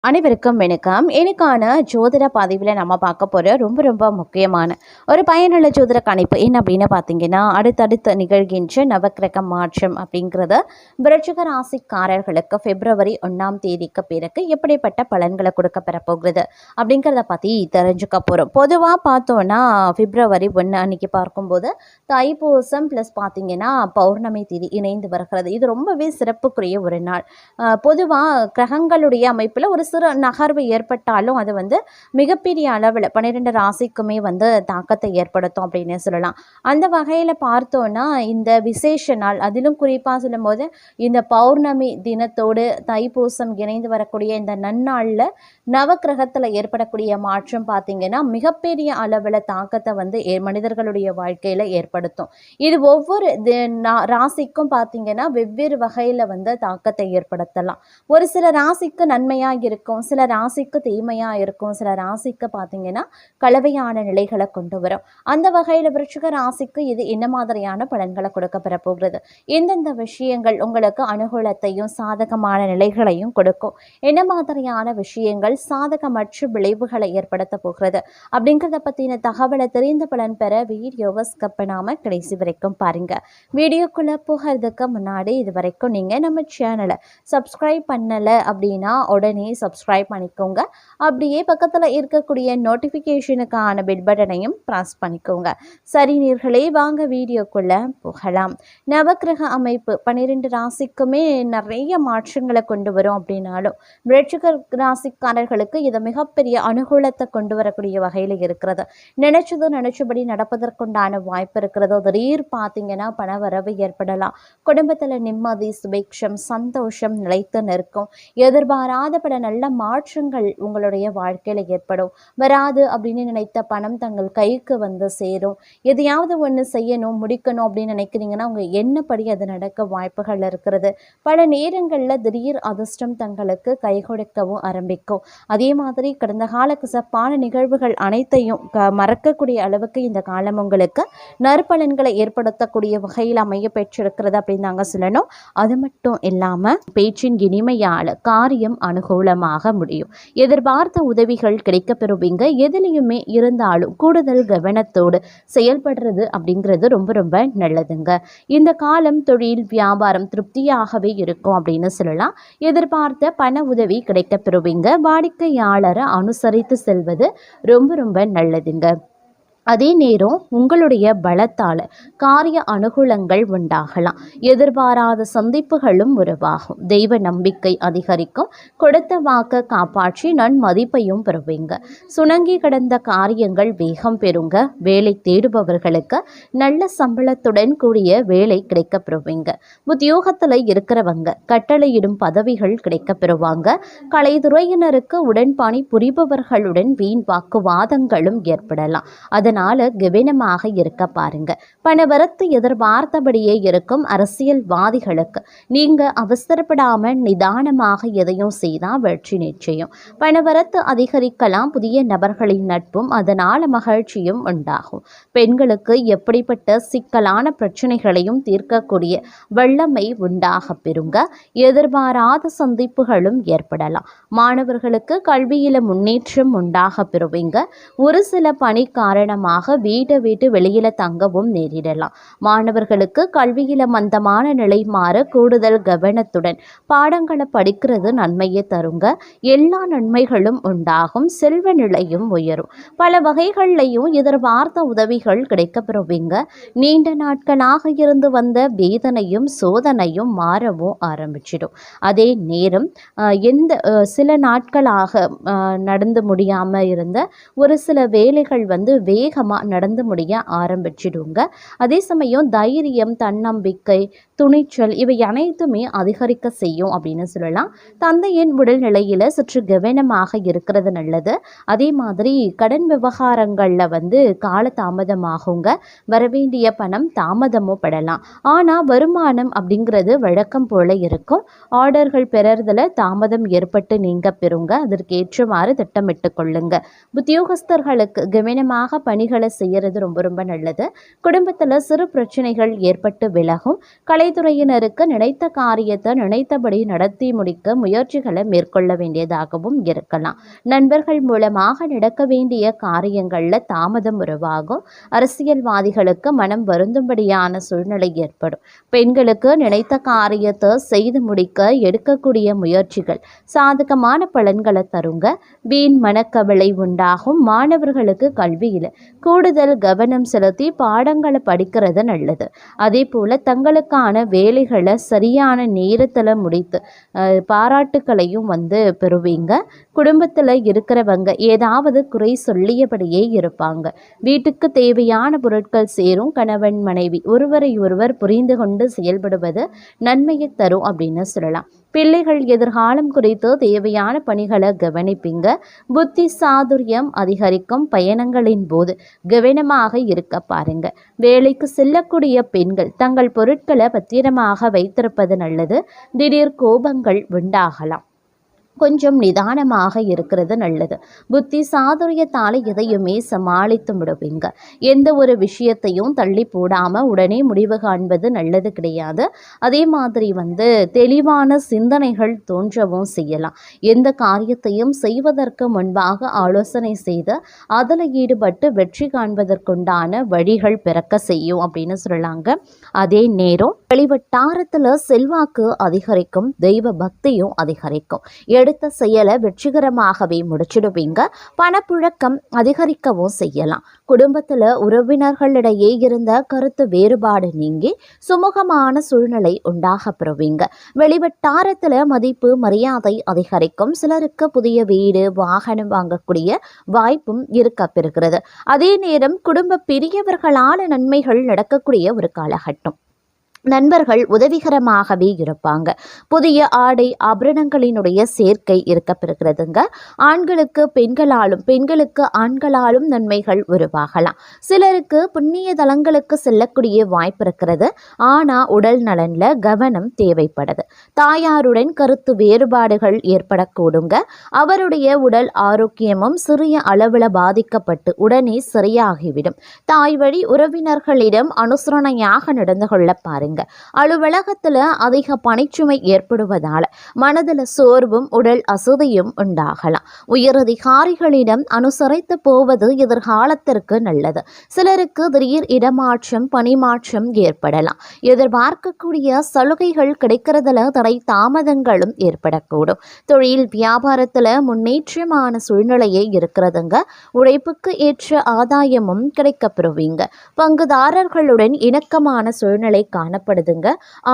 அனைவருக்கும் வணக்கம். எனக்கான ஜோதிட பதிவில் நம்ம பார்க்க போகிற ரொம்ப முக்கியமான ஒரு பயனுள்ள ஜோதிட கணிப்பு என்ன அப்படின்னு பார்த்தீங்கன்னா, அடுத்தடுத்து நிகழ்கின்ற நவக்கிரக மாற்றம் அப்படிங்கிறது விருச்சிக ராசிக்காரர்களுக்கு பிப்ரவரி 1ஆம் தேதிக்கு பிறகு எப்படிப்பட்ட பலன்களை கொடுக்க பெறப்போகிறது அப்படிங்கிறத பற்றி தெரிஞ்சுக்க போகிறோம். பொதுவாக பார்த்தோன்னா பிப்ரவரி 1 அன்னைக்கு பார்க்கும்போது தைப்பூசம் ப்ளஸ் பார்த்தீங்கன்னா பௌர்ணமி தேதி இணைந்து வருகிறது. இது ரொம்பவே சிறப்புக்குரிய ஒரு நாள். பொதுவாக கிரகங்களுடைய அமைப்பில் ஒரு சிறு நகர்வு ஏற்பட்டாலும் அது மிகப்பெரிய அளவில் 12 ராசிக்குமே தாக்கத்தை ஏற்படுத்தும் அப்படின்னு சொல்லலாம். அந்த வகையில் பார்த்தோன்னா இந்த விசேஷ நாள், அதிலும் குறிப்பாக சொல்லும்போது இந்த பௌர்ணமி தினத்தோடு தைப்பூசம் இணைந்து வரக்கூடிய இந்த நன்னாளில் நவக்கிரகத்தில் ஏற்படக்கூடிய மாற்றம் பார்த்திங்கன்னா மிகப்பெரிய அளவில் தாக்கத்தை மனிதர்களுடைய வாழ்க்கையில் ஏற்படுத்தும். இது ஒவ்வொரு ராசிக்கும் பார்த்திங்கன்னா வெவ்வேறு வகையில் தாக்கத்தை ஏற்படுத்தலாம். ஒரு சில ராசிக்கு நன்மையாக இருக்கும், சில ராசிக்கு தீமையாக இருக்கும், சில ராசிக்கு பார்த்தீங்கன்னா கலவையான நிலைகளை கொண்டு வரும். அந்த வகையில் விருச்சிக ராசிக்கு இது என்ன மாதிரியான பலன்களை கொடுக்க பெற போகிறது, எந்தெந்த விஷயங்கள் உங்களுக்கு அனுகூலத்தையும் சாதகமான நிலைகளையும் கொடுக்கும், என்ன மாதிரியான விஷயங்கள் சாதகமற்ற விளைவுகளை ஏற்படுத்த போகிறது அப்படிங்கிறத பற்றின தகவலை தெரிந்த பலன் பெற வீடியோவை ஸ்கிப் பண்ணாமல் கடைசி வரைக்கும் பாருங்க. வீடியோக்குள்ளே போகிறதுக்கு முன்னாடி இது வரைக்கும் நீங்கள் நம்ம சேனலை சப்ஸ்கிரைப் பண்ணலை அப்படின்னா உடனே சப்ஸ்கிரைப் பண்ணிக்கோங்க. அப்படியே பக்கத்தில் இருக்கக்கூடிய நோட்டிஃபிகேஷனுக்கான பெல் பட்டனையும் ப்ரெஸ் பண்ணிக்கோங்க. சரி நேயர்களே, வாங்க வீடியோக்குள்ளே போகலாம். நவக்கிரக அமைப்பு 12 ராசிக்குமே நிறைய மாற்றங்களை கொண்டு வரும் அப்படின்னாலும் விருச்சிக ராசிக்காரர்களுக்கு இது மிகப்பெரிய அனுகூலத்தை கொண்டு வரக்கூடிய வகையில் இருக்கிறது. நினைச்சபடி நடப்பதற்குண்டான வாய்ப்பு இருக்கிறது. திடீர் பார்த்தீங்கன்னா பணவரவு ஏற்படலாம். குடும்பத்தில் நிம்மதி, சுபேட்சம், சந்தோஷம் நிலைத்து நிற்கும். எதிர்பாராத பல நல்ல மாற்றங்கள் உங்களுடைய வாழ்க்கையில் ஏற்படும். வராது அப்படின்னு நினைத்த பணம் தங்கள் கைக்கு சேரும். எதையாவது ஒன்று செய்யணும், முடிக்கணும் அப்படின்னு நினைக்கிறீங்கன்னா உங்கள் எண்ணப்படி அது நடக்க வாய்ப்புகள் இருக்கிறது. பல நேரங்களில் திடீர் அதிர்ஷ்டம் தங்களுக்கு கை கொடுக்கவும் ஆரம்பிக்கும். அதே மாதிரி கடந்த கால கசப்பான நிகழ்வுகள் அனைத்தையும் மறக்கக்கூடிய அளவுக்கு இந்த காலம் உங்களுக்கு நற்பலன்களை ஏற்படுத்தக்கூடிய வகையில் அமைய பெற்றிருக்கிறது அப்படின்னு நாங்கள் சொல்லணும். அது மட்டும் இல்லாமல் பேச்சின் இனிமையால் காரியம் அனுகூலமாக முடியும். எதிர்பார்த்த உதவிகள் கிடைக்க பெறுவீங்க. எதுலையுமே இருந்தாலும் கூடுதல் கவனத்தோடு செயல்படுறது அப்படிங்கிறது ரொம்ப நல்லதுங்க. இந்த காலம் தொழில் வியாபாரம் திருப்தியாகவே இருக்கும் அப்படின்னு சொல்லலாம். எதிர்பார்த்த பண உதவி கிடைக்க பெறுவீங்க. வாடிக்கையாளரை அனுசரித்து செல்வது ரொம்ப நல்லதுங்க. அதே நேரம் உங்களுடைய பலத்தால் காரிய அனுகூலங்கள் உண்டாகலாம். எதிர்பாராத சந்திப்புகளும் உருவாகும். தெய்வ நம்பிக்கை அதிகரிக்கும். கொடுத்த வாக்க காப்பாற்றி நன்மதிப்பையும் பெறுவீங்க. சுணங்கி கடந்த காரியங்கள் வேகம் பெறுங்க. வேலை தேடுபவர்களுக்கு நல்ல சம்பளத்துடன் கூடிய வேலை கிடைக்க பெறுவீங்க. உத்தியோகத்தில் இருக்கிறவங்க கட்டளையிடும் பதவிகள் கிடைக்க பெறுவாங்க. கலைத்துறையினருக்கு உடன்பணி புரிபவர்களுடன் வீண் வாக்குவாதங்களும் ஏற்படலாம். அதனால கவனமாக இருக்க பாருங்க. பணவரத்து எதிர்பார்த்தபடியே இருக்கும். அரசியல்வாதிகளுக்கு நீங்க அவசரப்படாம நிதானமாக எதையும் செய்தால் வெற்றி நிச்சயம். பணவரத்து அதிகரிக்கலாம். புதிய நபர்களின் நட்பும் அதனால மகிழ்ச்சியும் உண்டாகும். பெண்களுக்கு எப்படிப்பட்ட சிக்கலான பிரச்சனைகளையும் தீர்க்கக்கூடிய வல்லமை உண்டாக பெறுங்க. எதிர்பாராத சந்திப்புகளும் ஏற்படலாம். மாணவர்களுக்கு கல்வியில முன்னேற்றம் உண்டாக பெறுவீங்க. ஒரு சில பணி காரணமாக வீட்டை விட்டு வெளியில தங்கவும் நேரிடலாம். மாணவர்களுக்கு கல்வியில மந்தமான நிலை மாற கூடுதல் கவனத்துடன் பாடங்களை படிக்கிறது நன்மையை தருங்க. எல்லா நன்மைகளும் உண்டாகும். செல்வ நிலையும் உயரும். பல வகைகள்லையும் எதிர்பார்த்த உதவிகள் கிடைக்க பெறுவீங்க. நீண்ட நாட்களாக இருந்து வந்த வேதனையும் சோதனையும் மாறவும் ஆரம்பிச்சிடும். அதே நேரம் சில நாட்களாக நடந்து முடியாம இருந்த ஒரு சில வேலைகள் வேகமாக நடந்து முடிய ஆரம்பிச்சிடுங்க. அதே சமயம் தைரியம், தன்னம்பிக்கை, துணிச்சல் இவை அனைத்துமே அதிகரிக்க செய்யும் அப்படின்னு சொல்லலாம். தந்தையின் உடல்நிலையில் சற்று கவனமாக இருக்கிறது நல்லது. அதே மாதிரி கடன் விவகாரங்களில் கால தாமதமாகுங்க. வரவேண்டிய பணம் தாமதமும் படலாம். ஆனால் வருமானம் அப்படிங்கிறது வழக்கம் போல இருக்கும். ஆர்டர்கள் பெறறதுல தாமதம் ஏற்பட்டு நீங்க பெறுங்க. அதற்கேற்றமாறு திட்டமிட்டு கொள்ளுங்க. உத்தியோகஸ்தர்களுக்கு கவனமாக பணி பணிகளை செய்யறது ரொம்ப ரொம்ப நல்லது. குடும்பத்தில் சிறு பிரச்சனைகள் ஏற்பட்டு விலகும். கலைத்துறையினருக்கு நினைத்த காரியத்தை நினைத்தபடி நடத்தி முடிக்க முயற்சிகளை மேற்கொள்ள வேண்டியதாகவும் இருக்கலாம். நண்பர்கள் மூலமாக நடக்க வேண்டிய காரியங்களில் தாமதம் உருவாகும். அரசியல்வாதிகளுக்கு மனம் வருந்தும்படியான சூழ்நிலை ஏற்படும். பெண்களுக்கு நினைத்த காரியத்தை செய்து முடிக்க எடுக்கக்கூடிய முயற்சிகள் சாதகமான பலன்களை தருங்க. வீண் மனக்கவலை உண்டாகும். மாணவர்களுக்கு கல்வியில் கூடுதல் கவனம் செலுத்தி பாடங்களை படிக்கிறது நல்லது. அதே போல் தங்களுக்கான வேலைகளை சரியான நேரத்தில் முடித்து பாராட்டுக்களையும் பெறுவீங்க. குடும்பத்தில் இருக்கிறவங்க ஏதாவது குறை சொல்லியபடியே இருப்பாங்க. வீட்டுக்கு தேவையான பொருட்கள் சேரும். கணவன் மனைவி ஒருவரை ஒருவர் புரிந்து கொண்டு செயல்படுவது நன்மையை தரும் அப்படின்னு சொல்லலாம். பிள்ளைகள் எதிர்காலம் குறித்து தேவையான பணிகளை கவனிப்பீங்க. புத்தி சாதுரியம் அதிகரிக்கும். பயணங்களின் போது கவனமாக இருக்க பாருங்க. வேலைக்கு செல்லக்கூடிய பெண்கள் தங்கள் பொருட்களை பத்திரமாக வைத்திருப்பது நல்லது. திடீர் கோபங்கள் உண்டாகலாம். கொஞ்சம் நிதானமாக இருக்கிறது நல்லது. புத்தி சாதுரியத்தால் எதையுமே சமாளித்து விடுவீங்க. எந்த ஒரு விஷயத்தையும் தள்ளி போடாமல் உடனே முடிவு காண்பது நல்லது கிடையாது. அதே மாதிரி தெளிவான சிந்தனைகள் தோன்றவும் செய்யலாம். எந்த காரியத்தையும் செய்வதற்கு முன்பாக ஆலோசனை செய்து அதில் ஈடுபட்டு வெற்றி காண்பதற்குண்டான வழிகள் பிறக்க செய்யும் அப்படின்னு சொல்லலாங்க. அதே நேரம் வெளிவட்டாரத்தில் செல்வாக்கு அதிகரிக்கும். தெய்வ பக்தியும் அதிகரிக்கும். எடுத்த செயலை வெற்றிகரமாகவே முடிச்சிடுவீங்க. பணப்புழக்கம் அதிகரிக்கவும் செய்யலாம். குடும்பத்தில் உறவினர்களிடையே இருந்த கருத்து வேறுபாடு நீங்கி சுமூகமான சூழ்நிலை உண்டாக பெறுவீங்க. வெளிவட்டாரத்தில் மதிப்பு மரியாதை அதிகரிக்கும். சிலருக்கு புதிய வீடு வாகனம் வாங்கக்கூடிய வாய்ப்பும் இருக்க பெறுகிறது. அதே நேரம் குடும்ப பெரியவர்களால் நன்மைகள் நடக்கக்கூடிய ஒரு காலகட்டம். நண்பர்கள் உதவிகரமாகவே இருப்பாங்க. புதிய ஆடை ஆபரணங்களினுடைய சேர்க்கை இருக்கப்பெறுகிறதுங்க. ஆண்களுக்கு பெண்களாலும் பெண்களுக்கு ஆண்களாலும் நன்மைகள் உருவாகலாம். சிலருக்கு புண்ணிய தலங்களுக்கு செல்லக்கூடிய வாய்ப்பு இருக்கிறது. ஆனால் உடல் நலனில் கவனம் தேவைப்படுது. தாயாருடன் கருத்து வேறுபாடுகள் ஏற்படக்கூடுங்க. அவருடைய உடல் ஆரோக்கியமும் சிறிய அளவில் பாதிக்கப்பட்டு உடனே சரியாகிவிடும். தாய் வழி உறவினர்களிடம் அனுசரணையாக நடந்து கொள்ள பாருங்க. அலுவலகத்துல அதிக பணிச்சுமை ஏற்படுவதால் மனதில் சோர்வும் உடல் அசதியும் உண்டாகலாம். உயரதிகாரிகளிடம் அனுசரித்து போவது எதிர்காலத்திற்கு நல்லது. சிலருக்கு திடீர் இடமாற்றம் பணிமாற்றம் ஏற்படலாம். எதிர்பார்க்கக்கூடிய சலுகைகள் கிடைக்கிறதுல தடை தாமதங்களும் ஏற்படக்கூடும். தொழில் வியாபாரத்துல முன்னேற்றமான சூழ்நிலையே இருக்கிறதுங்க. உழைப்புக்கு ஏற்ற ஆதாயமும் கிடைக்கப்பெறுவீங்க. பங்குதாரர்களுடன் இணக்கமான சூழ்நிலை காண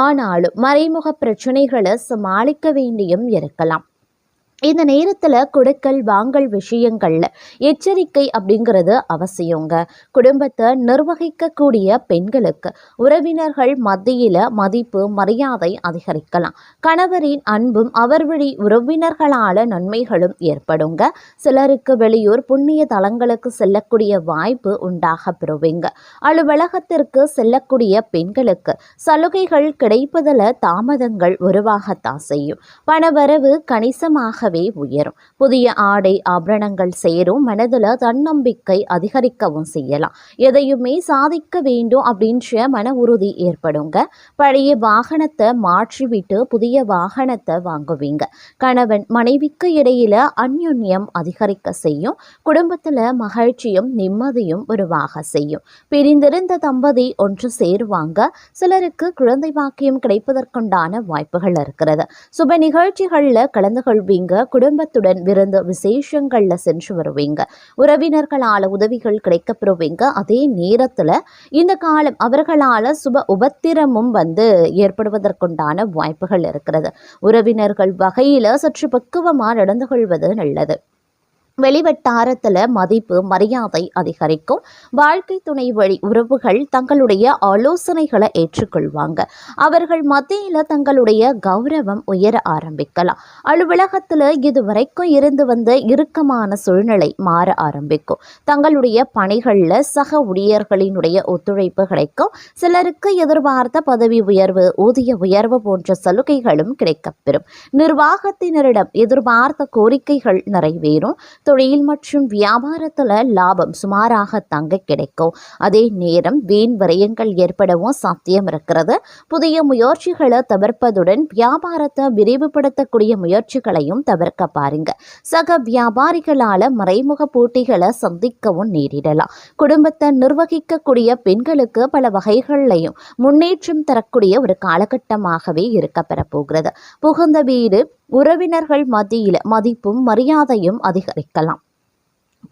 ஆனாலும் மறைமுக பிரச்சனைகளை சமாளிக்க வேண்டியும் இருக்கலாம். இந்த நேரத்தில் கொடுக்கல் வாங்கல் விஷயங்கள்ல எச்சரிக்கை அப்படிங்கிறது அவசியங்க. குடும்பத்தை நிர்வகிக்கக்கூடிய பெண்களுக்கு உறவினர்கள் மத்தியில் மதிப்பு மரியாதை அதிகரிக்கலாம். கணவரின் அன்பும் அவர் வழி உறவினர்களால நன்மைகளும் ஏற்படுங்க. சிலருக்கு வெளியூர் புண்ணிய தலங்களுக்கு செல்லக்கூடிய வாய்ப்பு உண்டாக பெறுவீங்க. அலுவலகத்திற்கு செல்லக்கூடிய பெண்களுக்கு சலுகைகள் கிடைப்பதில் தாமதங்கள் உருவாகத்தான் செய்யும். பணவரவு கணிசமாக உயரும். புதிய ஆடை ஆபரணங்கள் சேரும். மனதில் தன்னம்பிக்கை அதிகரிக்கவும் செய்யலாம். எதையுமே சாதிக்க வேண்டும் அப்படின்ற மன உறுதி ஏற்படுங்க. பழைய வாகனத்தை மாற்றிவிட்டு புதிய வாகனத்தை வாங்குவீங்க. கணவன் மனைவிக்கு இடையில அந்யோன்யம் அதிகரிக்க செய்யும். குடும்பத்தில் மகிழ்ச்சியும் நிம்மதியும் உருவாக செய்யும். பிரிந்திருந்த தம்பதி ஒன்று சேருவாங்க. சிலருக்கு குழந்தை பாக்கியம் கிடைப்பதற்குண்டான வாய்ப்புகள் இருக்கிறது. சுப நிகழ்ச்சிகளில் கலந்து கொள்வீங்க. குடும்பத்துடன் விருந்து விசேஷங்கள்ல சென்று வருவீங்க. உறவினர்களால உதவிகள் கிடைக்கப்பெறுவீங்க. அதே நேரத்துல இந்த காலம் அவர்களால சுப உபத்திரமும் ஏற்படுவதற்குண்டான வாய்ப்புகள் இருக்கிறது. உறவினர்கள் வகையில சற்று பக்குவமா நடந்து கொள்வது நல்லது. வெளிவட்டாரத்தில் மதிப்பு மரியாதை அதிகரிக்கும். வாழ்க்கை துணை வழி உறவுகள் தங்களுடைய ஆலோசனைகளை ஏற்றுக்கொள்வாங்க. அவர்கள் மத்தியில் தங்களுடைய கௌரவம் உயர ஆரம்பிக்கலாம். அலுவலகத்தில் இதுவரைக்கும் இருந்து வந்த இறுக்கமான சூழ்நிலை மாற ஆரம்பிக்கும். தங்களுடைய பணிகளில் சக ஊழியர்களினுடைய ஒத்துழைப்பு கிடைக்கும். சிலருக்கு எதிர்பார்த்த பதவி உயர்வு ஊதிய உயர்வு போன்ற சலுகைகளும் கிடைக்கப்பெறும். நிர்வாகத்தினரிடம் எதிர்பார்த்த கோரிக்கைகள் நிறைவேறும். தொழில் மற்றும் வியாபாரத்தில் லாபம் சுமாராக தங்க கிடைக்கும். அதே நேரம் வீண் விரயங்கள் ஏற்படவும் சாத்தியம் இருக்கிறது. புதிய முயற்சிகளை தவிர்ப்பதுடன் வியாபாரத்தை விரிவுபடுத்தக்கூடிய முயற்சிகளையும் தவிர்க்க பாருங்க. சக வியாபாரிகளால் மறைமுக போட்டிகளை சந்திக்கவும் நேரிடலாம். குடும்பத்தை நிர்வகிக்கக்கூடிய பெண்களுக்கு பல வகைகளையும் முன்னேற்றம் தரக்கூடிய ஒரு காலகட்டமாகவே இருக்கப்பெற போகிறது. புகுந்த வீடு உறவினர்கள் மத்தியில் மதிப்பும் மரியாதையும் அதிகரிக்கலாம்.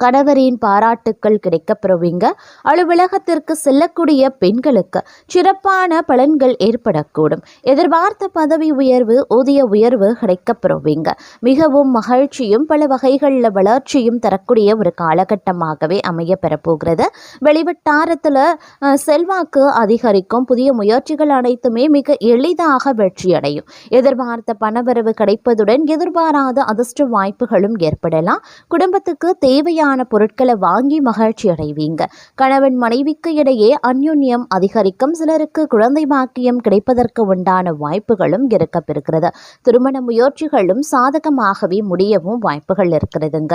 கணவரின் பாராட்டுக்கள் கிடைக்கப்பெறுவீங்க. அலுவலகத்திற்கு செல்லக்கூடிய பெண்களுக்கு சிறப்பான பலன்கள் ஏற்படக்கூடும். எதிர்பார்த்த பதவி உயர்வு ஊதிய உயர்வு கிடைக்கப்பெறுவீங்க. மிகவும் மகிழ்ச்சியும் பல வகைகளில் வளர்ச்சியும் தரக்கூடிய ஒரு காலகட்டமாகவே அமைய பெறப்போகிறது. வெளிவட்டாரத்தில் செல்வாக்கு அதிகரிக்கும். புதிய முயற்சிகள் அனைத்துமே மிக எளிதாக வெற்றியடையும். எதிர்பார்த்த பணவரவு கிடைப்பதுடன் எதிர்பாராத அதிர்ஷ்ட வாய்ப்புகளும் ஏற்படலாம். குடும்பத்துக்கு தேவையான பொருட்களை வாங்கி மகிழ்ச்சி அடைவீங்க. கணவன் மனைவிக்கு இடையே அந்யோன்யம் அதிகரிக்கும். சிலருக்கு குழந்தை பாக்கியம் கிடைப்பதற்கு உண்டான வாய்ப்புகளும் இருக்கப்பெறுகிறது. திருமண முயற்சிகளும் சாதகமாகவே முடியவும் வாய்ப்புகள் இருக்கிறதுங்க.